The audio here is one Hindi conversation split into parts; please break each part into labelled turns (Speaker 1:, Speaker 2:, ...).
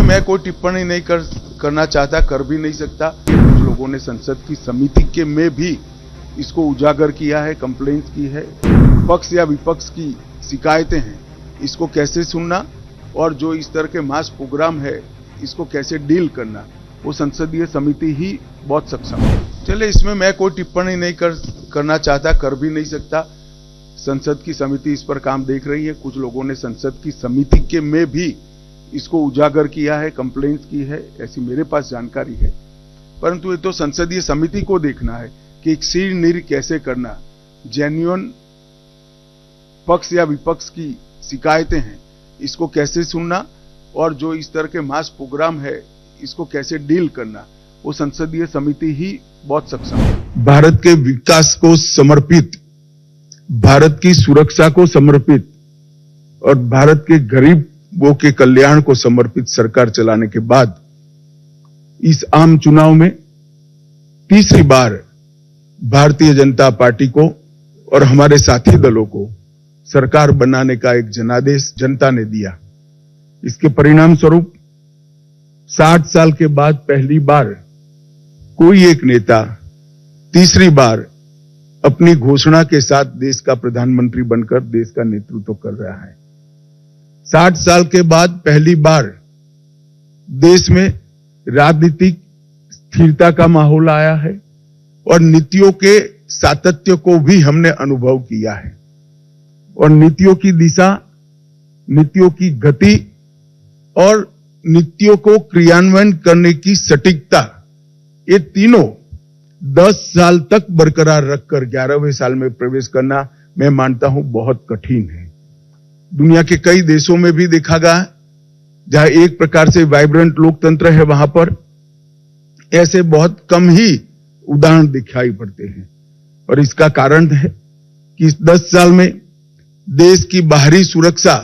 Speaker 1: मैं कोई टिप्पणी नहीं करना चाहता, कर भी नहीं सकता। कुछ लोगों ने संसद की समिति के में भी इसको उजागर किया है, कंप्लेंट की है। पक्ष या विपक्ष की शिकायतें हैं, इसको कैसे सुनना और जो इस तरह के मास प्रोग्राम है इसको कैसे डील करना, वो संसदीय समिति ही बहुत सक्षम है। चले, इसमें मैं कोई टिप्पणी नहीं करना चाहता, कर भी नहीं सकता। संसद की समिति इस पर काम देख रही है। कुछ लोगों ने संसद की समिति के में भी इसको उजागर किया है, कंप्लेंट की है, ऐसी मेरे पास जानकारी है। परंतु ये तो संसदीय समिति को देखना है कि एक सिर नीर कैसे करना, जेन्युइन पक्ष या विपक्ष की शिकायतें हैं इसको कैसे सुनना और जो इस तरह के मास प्रोग्राम है इसको कैसे डील करना, वो संसदीय समिति ही बहुत सक्षम है।
Speaker 2: भारत के विकास को समर्पित, भारत की सुरक्षा को समर्पित और भारत के गरीबों के कल्याण को समर्पित सरकार चलाने के बाद इस आम चुनाव में तीसरी बार भारतीय जनता पार्टी को और हमारे साथी दलों को सरकार बनाने का एक जनादेश जनता ने दिया। इसके परिणाम स्वरूप 60 साल के बाद पहली बार कोई एक नेता तीसरी बार अपनी घोषणा के साथ देश का प्रधानमंत्री बनकर देश का नेतृत्व कर रहा है। 60 साल के बाद पहली बार देश में राजनीतिक स्थिरता का माहौल आया है और नीतियों के सातत्य को भी हमने अनुभव किया है और नीतियों की दिशा, नीतियों की गति और नीतियों को क्रियान्वयन करने की सटीकता, ये तीनों 10 साल तक बरकरार रखकर 11वें साल में प्रवेश करना मैं मानता हूं बहुत कठिन है। दुनिया के कई देशों में भी देखा गया जहां एक प्रकार से वाइब्रेंट लोकतंत्र है, वहां पर ऐसे बहुत कम ही उदाहरण दिखाई पड़ते हैं और इसका कारण है कि इस 10 साल में देश की बाहरी सुरक्षा,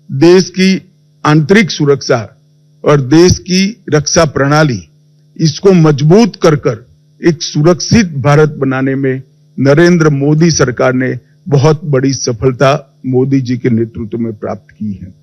Speaker 2: देश की आंतरिक सुरक्षा और देश की रक्षा प्रणाली, इसको मजबूत कर एक सुरक्षित भारत बनाने में नरेंद्र मोदी सरकार ने बहुत बड़ी सफलता मोदी जी के नेतृत्व में प्राप्त की है।